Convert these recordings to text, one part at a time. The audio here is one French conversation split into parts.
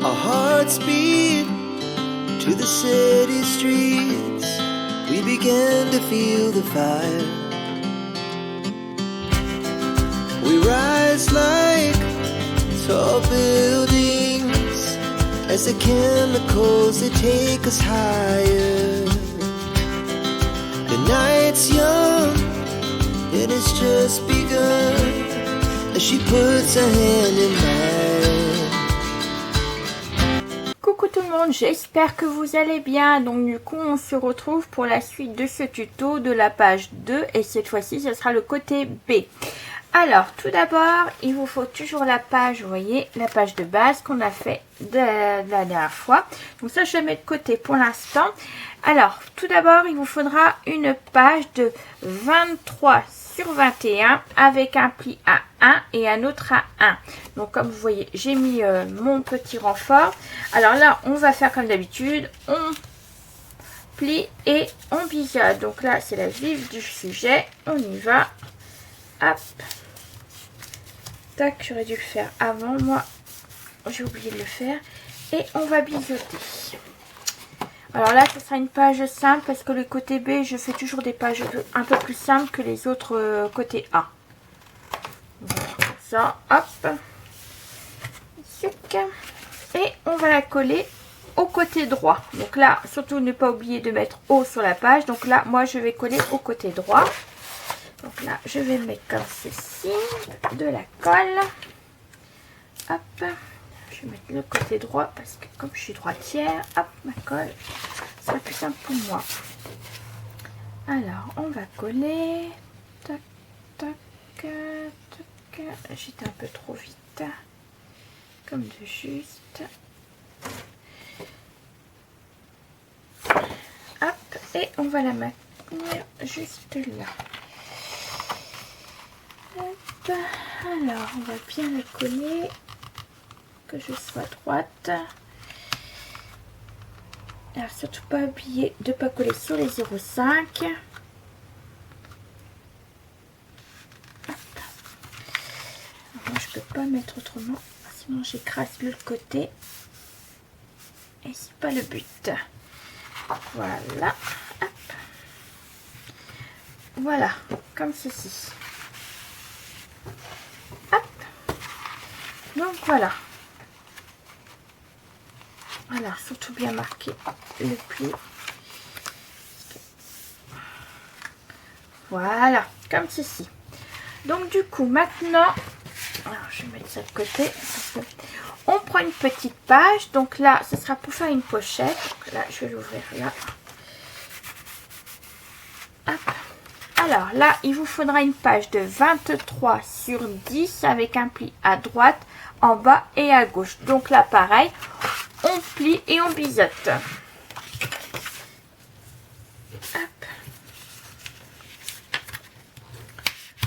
Our hearts beat to the city streets. We began to feel the fire. We rise like tall buildings as the chemicals, they take us higher. The night's young and it's just begun as she puts her hand in mine. Coucou tout le monde, j'espère que vous allez bien. Donc du coup on se retrouve pour la suite de ce tuto de la page 2 et cette fois-ci ce sera le côté B. Alors tout d'abord il vous faut toujours la page, vous voyez, la page de base qu'on a fait de la dernière fois. Donc ça je vais mettre de côté pour l'instant. Alors tout d'abord il vous faudra une page de 23 sur 21 avec un pli à 1 et un autre à 1. Donc comme vous voyez j'ai mis mon petit renfort. Alors là on va faire comme d'habitude, on plie et on biseaute. Donc là c'est la vif du sujet, on y va. Hop, tac, j'aurais dû le faire avant, moi j'ai oublié de le faire. Et on va biseauter. Alors là ce sera une page simple parce que le côté B je fais toujours des pages un peu plus simples que les autres côté A. Voilà, comme ça, hop, et on va la coller au côté droit. Donc là surtout ne pas oublier de mettre haut sur la page. Donc là moi je vais coller au côté droit. Donc là, je vais mettre comme ceci, de la colle. Hop, je vais mettre le côté droit parce que comme je suis droitière, hop, ma colle, ça sera plus simple pour moi. Alors, on va coller. Tac, tac, tac. J'étais un peu trop vite. Comme de juste. Hop, et on va la maintenir juste là. Hop. Alors on va bien la coller, que je sois droite. Alors surtout pas oublier de ne pas coller sur les 0,5. Moi je peux pas mettre autrement, sinon j'écrase le côté et c'est pas le but. Voilà, hop. Voilà, comme ceci. Donc voilà. Voilà, surtout bien marquer le pli. Voilà, comme ceci. Donc du coup maintenant, alors je vais mettre ça de côté. On prend une petite page. Donc là, ce sera pour faire une pochette. Donc là, je vais l'ouvrir là. Hop. Alors là, il vous faudra une page de 23 sur 10 avec un pli à droite, en bas et à gauche. Donc là, pareil, on plie et on biseaute. Hop.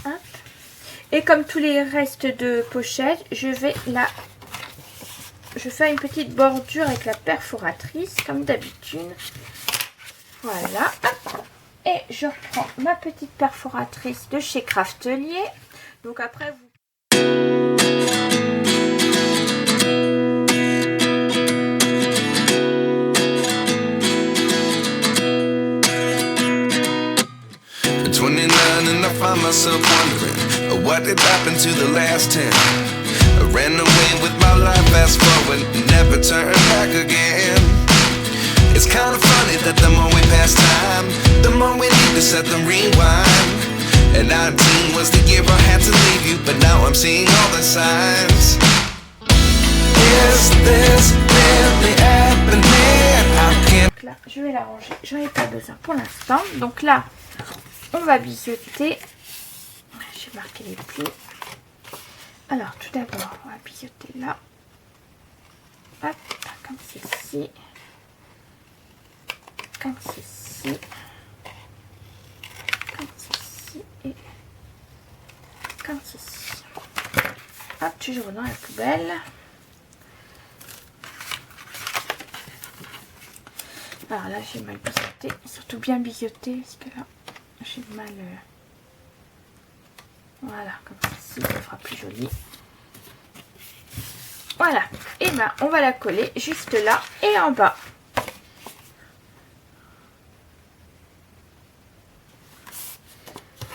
Hop. Et comme tous les restes de pochette, je fais une petite bordure avec la perforatrice, comme d'habitude. Voilà. Hop. Et je reprends ma petite perforatrice de chez Craftelier. Donc après vous... At 29 and I find myself wondering what did happen to the last 10. I ran away with my life, fast forward, never turn back again. It's kind of funny that the more we pass time, the more we need to set them rewind. And 19 was the year I had to leave you, but now I'm seeing all the signs. Is this really happening? I can't... Là, je vais la ranger, j'en ai pas besoin pour l'instant. Donc là, on va biseauter. J'ai marqué les plis. Alors tout d'abord, on va biseauter là. Hop, comme ceci. Comme ceci, comme ceci et comme ceci. Hop, toujours dans la poubelle. Alors là j'ai mal biseauté, surtout bien biseauté parce que là j'ai mal. Voilà, comme ceci, ça fera plus joli. Voilà, et ben on va la coller juste là et en bas.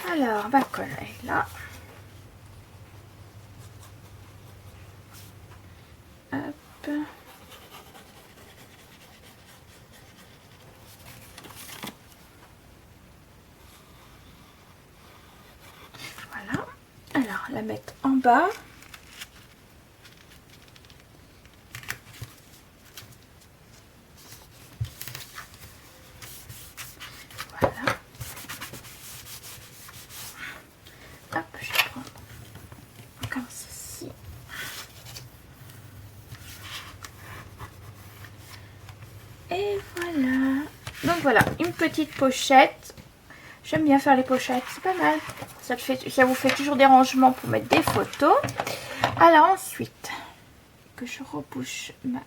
Alors ma colle est là. Hop. Voilà, alors la mettre en bas. Hop, je vais prendre comme ceci. Et voilà. Donc voilà, une petite pochette. J'aime bien faire les pochettes, c'est pas mal. Ça vous fait toujours des rangements pour mettre des photos. Alors ensuite, que je rebouche ma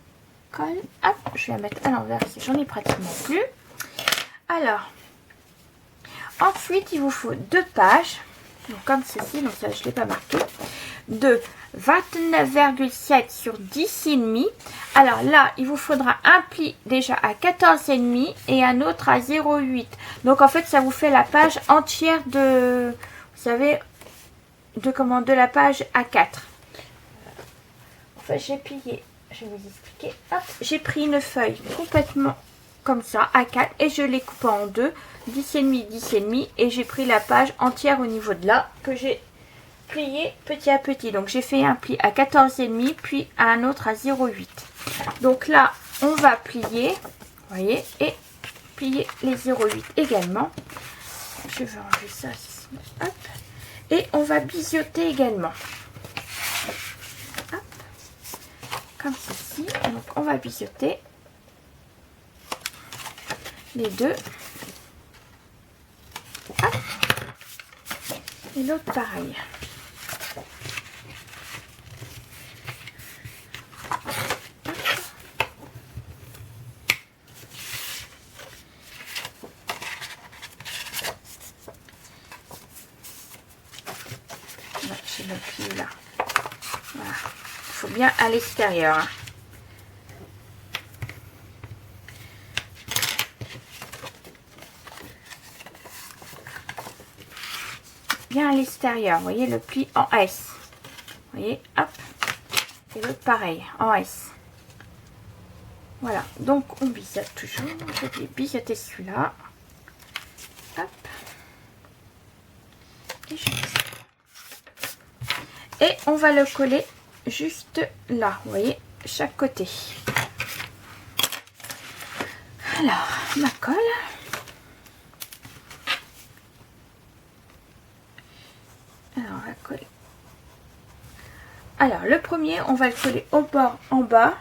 colle. Hop, je vais la mettre à l'envers si j'en ai pratiquement plus. Alors, ensuite, il vous faut 2 pages. Donc comme ceci, donc ça je ne l'ai pas marqué, de 29,7 sur 10,5. Alors là, il vous faudra un pli déjà à 14,5 et un autre à 0,8. Donc en fait, ça vous fait la page entière de, vous savez, de la page A4. En fait, j'ai plié, je vais vous expliquer. Hop, j'ai pris une feuille complètement comme ça, A4, et je l'ai coupé en deux, 10,5, 10,5, et j'ai pris la page entière au niveau de là, que j'ai plié petit à petit. Donc j'ai fait un pli à 14,5, puis un autre à 0,8. Donc là, on va plier, vous voyez, et plier les 0,8 également. Je vais enlever ça, hop, et on va biseauter également. Hop, comme ceci. Donc on va biseauter les deux. Hop. Et l'autre pareil. J'ai le pli là. Voilà. Il faut bien à l'extérieur. Hein. Bien à l'extérieur, vous voyez le pli en S, vous voyez, hop, et l'autre pareil, en S. Voilà, donc on biseaute toujours, je vais biseauter celui-là, hop, et je biseaute. Et on va le coller juste là, vous voyez, chaque côté. Alors, ma colle. Alors, on va coller. Alors, le premier, on va le coller au bord en bas.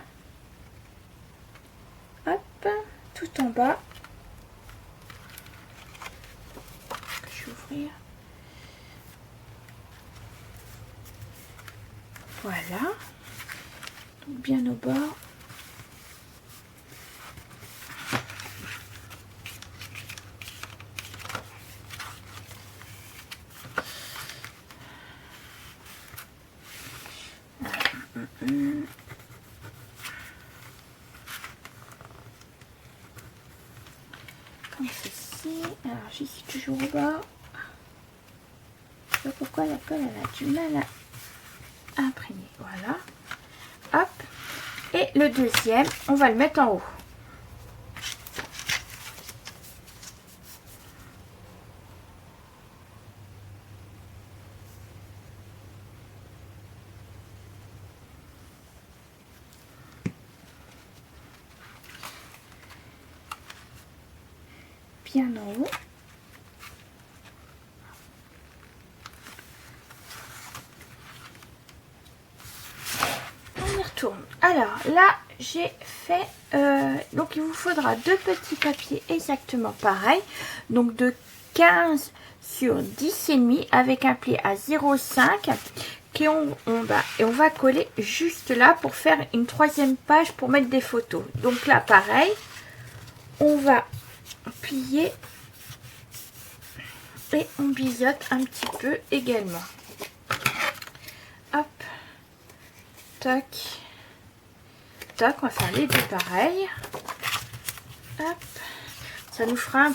Hop, tout en bas. Je vais ouvrir. Voilà. Donc, bien au bord. Comme ceci. Alors j'y suis toujours au bas. Je sais pas pourquoi la colle elle a du mal à imprégner. Voilà. Hop. Et le deuxième, on va le mettre en haut. Bien en haut. On y retourne. Alors là, j'ai fait... donc il vous faudra 2 petits papiers exactement pareil. Donc de 15 sur 10,5 avec un pli à 0,5. Et on va coller juste là pour faire une 3e page pour mettre des photos. Donc là, pareil, on va plier et on biseaute un petit peu également. Hop, tac, tac, on va faire les deux pareils. Hop. Ça nous fera une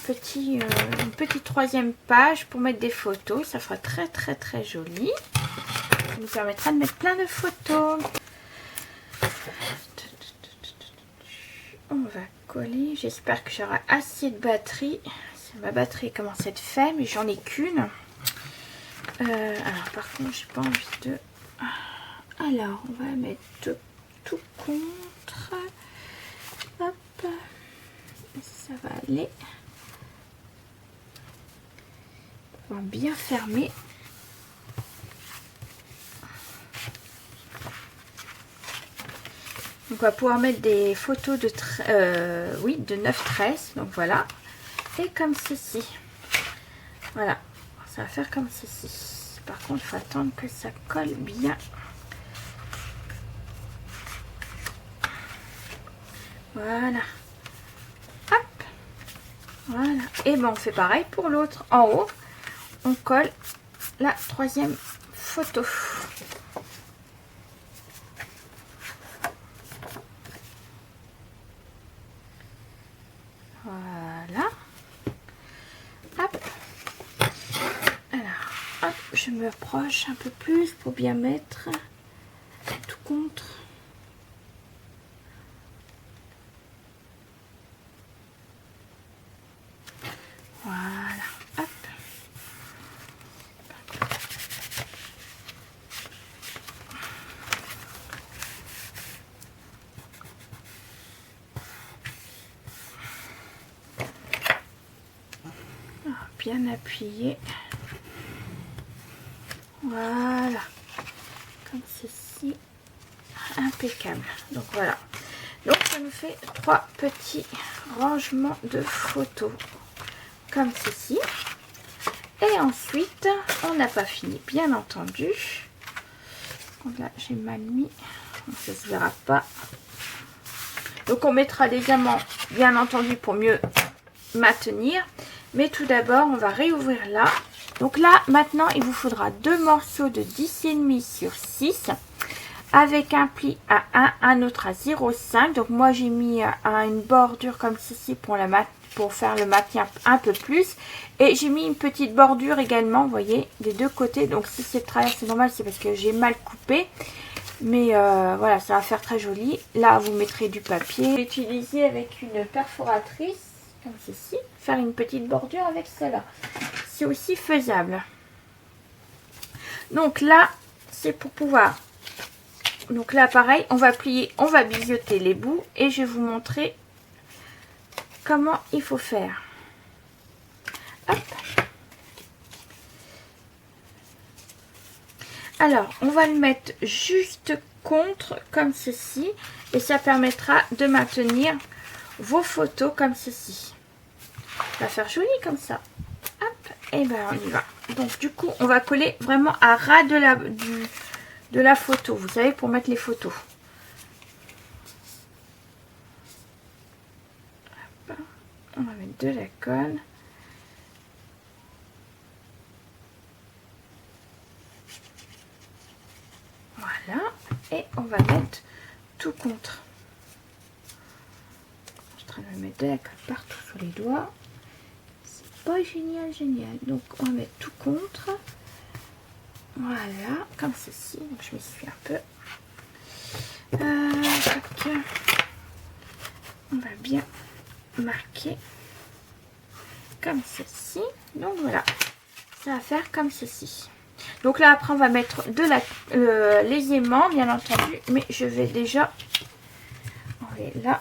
petite troisième page pour mettre des photos. Ça fera très très très joli. Ça nous permettra de mettre plein de photos. On va coller. J'espère que j'aurai assez de batterie. Ma batterie commence à être faible, mais j'en ai qu'une. Alors par contre, j'ai pas envie de... Alors, on va mettre tout contre. Hop. Ça va aller. On va bien fermer. Donc on va pouvoir mettre des photos de 9 tresses. Donc voilà. Et comme ceci. Voilà. Ça va faire comme ceci. Par contre, il faut attendre que ça colle bien. Voilà. Hop. Voilà. Et ben on fait pareil pour l'autre. En haut, on colle la troisième photo. Voilà. Hop. Alors, hop, je me approche un peu plus pour bien mettre tout contre. Voilà. Hop. Bien appuyé. Voilà. Comme ceci. Impeccable. Donc voilà. Donc ça nous fait 3 petits rangements de photos. Comme ceci. Et ensuite, on n'a pas fini, bien entendu. Donc là, j'ai mal mis. Donc ça se verra pas. Donc on mettra des diamants, bien entendu, pour mieux maintenir. Mais tout d'abord, on va réouvrir là. Donc là, maintenant, il vous faudra 2 morceaux de 10,5 sur 6. Avec un pli à 1, un autre à 0,5. Donc moi, j'ai mis une bordure comme ceci pour faire le maintien un peu plus. Et j'ai mis une petite bordure également, vous voyez, des deux côtés. Donc si c'est de travers, c'est normal, c'est parce que j'ai mal coupé. Mais voilà, ça va faire très joli. Là, vous mettrez du papier. Je vais utiliser avec une perforatrice, comme ceci, faire une petite bordure avec cela. C'est aussi faisable. Donc là, c'est pour pouvoir... Donc là, pareil, on va plier, on va biseauter les bouts. Et je vais vous montrer comment il faut faire. Hop. Alors, on va le mettre juste contre, comme ceci. Et ça permettra de maintenir vos photos comme ceci. Ça va faire joli comme ça. Hop, et ben on y va. Donc du coup, on va coller vraiment à ras de la photo. Vous savez, pour mettre les photos. Hop. On va mettre de la colle. Voilà. Et on va mettre tout contre. Je suis en train de mettre de la colle partout sur les doigts. C'est pas génial, génial. Donc on va mettre tout contre. Voilà, comme ceci. Donc je m'essuie un peu. On va bien marquer comme ceci. Donc voilà, ça va faire comme ceci. Donc là après on va mettre les aimants bien entendu, mais je vais déjà enlever là.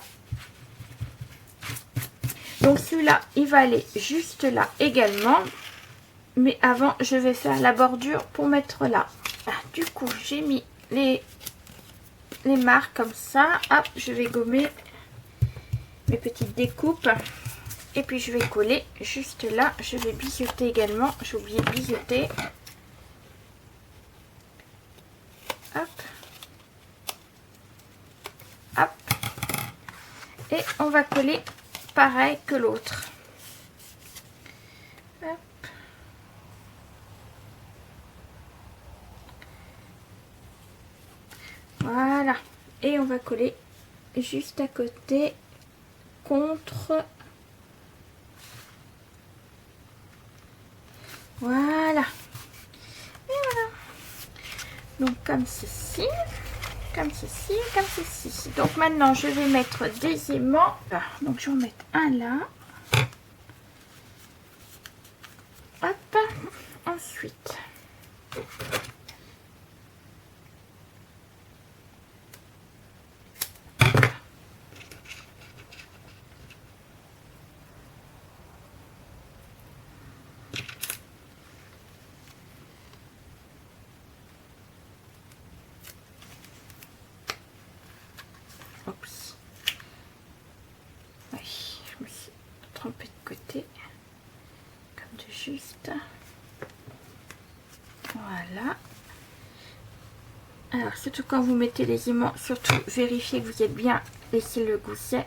Donc celui-là il va aller juste là également, mais avant je vais faire la bordure pour mettre là. Du coup j'ai mis les marques comme ça. Hop, je vais gommer mes petites découpes et puis je vais coller juste là. Je vais biseauter également, j'ai oublié de biseauter. Hop, hop, et on va coller pareil que l'autre. Hop, voilà, et on va coller juste à côté contre. Voilà. Et voilà. Donc comme ceci, comme ceci, comme ceci. Donc maintenant je vais mettre des aimants. Donc je vais en mettre un là. Hop. Ensuite. Oups. Oui, je me suis trompée de côté. Comme de juste. Voilà. Alors, surtout quand vous mettez les aimants, surtout vérifiez que vous êtes bien laissé le gousset.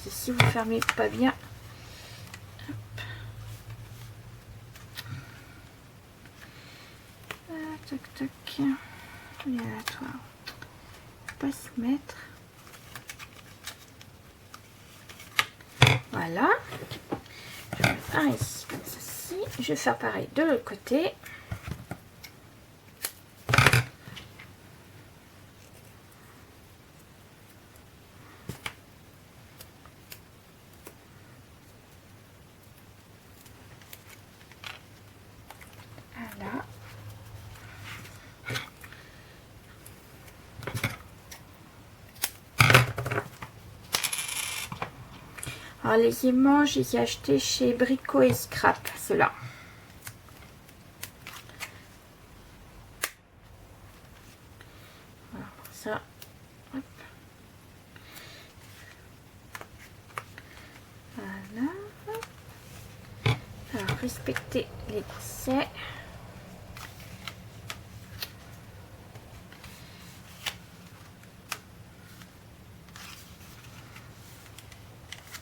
Si vous fermez pas bien. Hop. Ah, tac, tac. Aléatoire. Pas se mettre. Voilà. Je vais mettre un ici comme ceci. Je vais faire pareil de l'autre côté. Voilà. Alors les aimants, je les ai achetés chez Brico et Scrap, ceux-là. Voilà, ça. Hop. Voilà. Alors, respectez les goussets.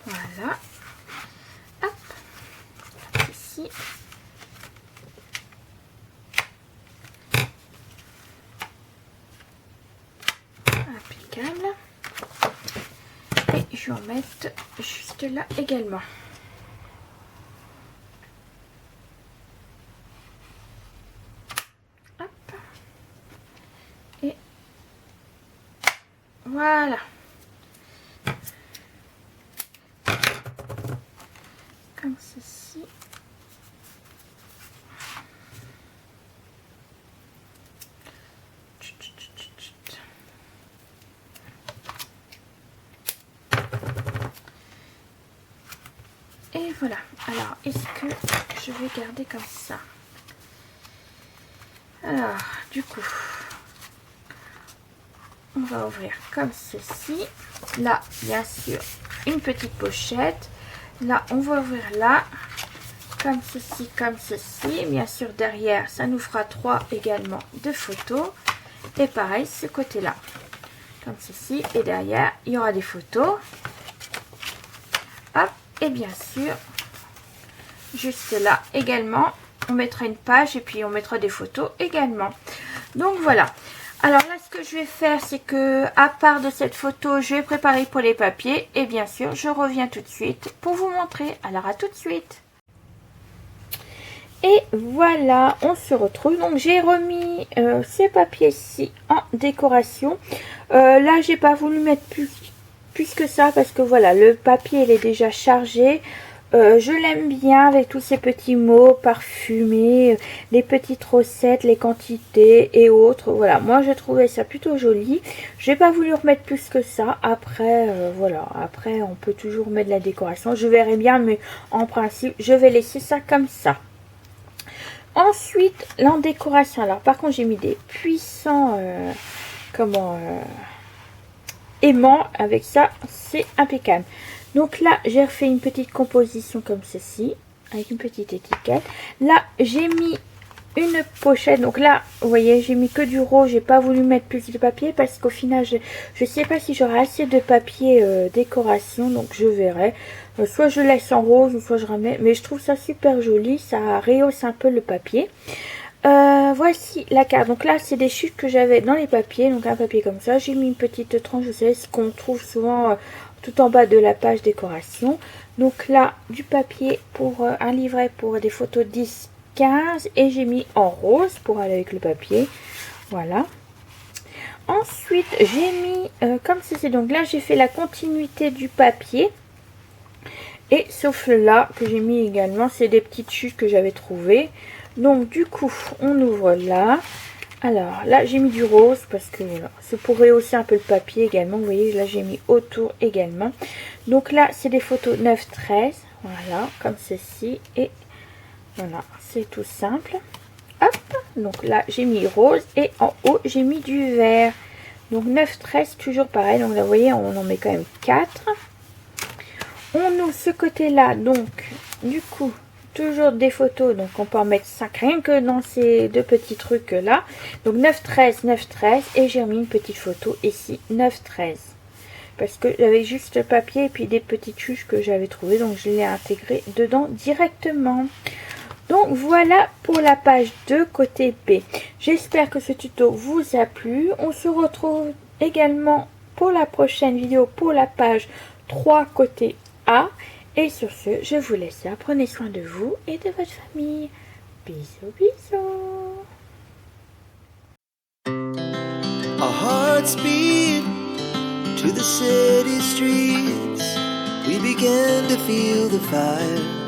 Voilà. Hop. Ici. Impeccable. Et je vais en mettre juste là également. Hop. Et voilà. Comme ceci. Et voilà. Alors, est-ce que je vais garder comme ça? Alors, du coup, on va ouvrir comme ceci. Là, bien sûr, une petite pochette. Là, on va ouvrir là, comme ceci, comme ceci. Bien sûr, derrière, ça nous fera 3 également de photos. Et pareil, ce côté-là, comme ceci. Et derrière, il y aura des photos. Hop, et bien sûr, juste là également, on mettra une page et puis on mettra des photos également. Donc voilà. Alors là, ce que je vais faire, c'est que à part de cette photo, je vais préparer pour les papiers. Et bien sûr, je reviens tout de suite pour vous montrer. Alors à tout de suite. Et voilà, on se retrouve. Donc j'ai remis ces papiers-ci en décoration. Là, j'ai pas voulu mettre plus que ça parce que voilà, le papier il est déjà chargé. Je l'aime bien avec tous ces petits mots parfumés, les petites recettes, les quantités et autres. Voilà, moi je trouvais ça plutôt joli. J'ai pas voulu remettre plus que ça. Après, voilà, après on peut toujours mettre de la décoration. Je verrai bien, mais en principe, je vais laisser ça comme ça. Ensuite, là en décoration, alors par contre j'ai mis des puissants, aimants. Avec ça, c'est impeccable. Donc là, j'ai refait une petite composition comme ceci, avec une petite étiquette. Là, j'ai mis une pochette. Donc là, vous voyez, j'ai mis que du rose. J'ai pas voulu mettre plus de papier parce qu'au final, je sais pas si j'aurai assez de papier décoration. Donc je verrai. Soit je laisse en rose ou soit je remets. Mais je trouve ça super joli. Ça rehausse un peu le papier. Voici la carte. Donc là, c'est des chutes que j'avais dans les papiers. Donc un papier comme ça. J'ai mis une petite tranche, vous savez, ce qu'on trouve souvent tout en bas de la page décoration. Donc là, du papier pour un livret pour des photos 10, 15. Et j'ai mis en rose pour aller avec le papier. Voilà. Ensuite, j'ai mis, comme ceci. Donc là, j'ai fait la continuité du papier. Et sauf là, que j'ai mis également, c'est des petites chutes que j'avais trouvées. Donc du coup, on ouvre là. Alors là, j'ai mis du rose parce que voilà, c'est pour rehausser un peu le papier également. Vous voyez, là, j'ai mis autour également. Donc là, c'est des photos 9-13. Voilà, comme ceci. Et voilà, c'est tout simple. Hop, donc là, j'ai mis rose. Et en haut, j'ai mis du vert. Donc 9-13, toujours pareil. Donc là, vous voyez, on en met quand même 4. On ouvre ce côté-là. Donc, du coup... toujours des photos, donc on peut en mettre 5 rien que dans ces deux petits trucs là. Donc 9-13, 9-13 et j'ai remis une petite photo ici 9-13 parce que j'avais juste le papier et puis des petites chuches que j'avais trouvées, donc je l'ai intégré dedans directement. Donc voilà pour la page 2 côté B. J'espère que ce tuto vous a plu. On se retrouve également pour la prochaine vidéo pour la page 3 côté A. Et sur ce, je vous laisse là. Prenez soin de vous et de votre famille. Bisous, bisous. Our hearts beat to the city streets. We began to feel the fire.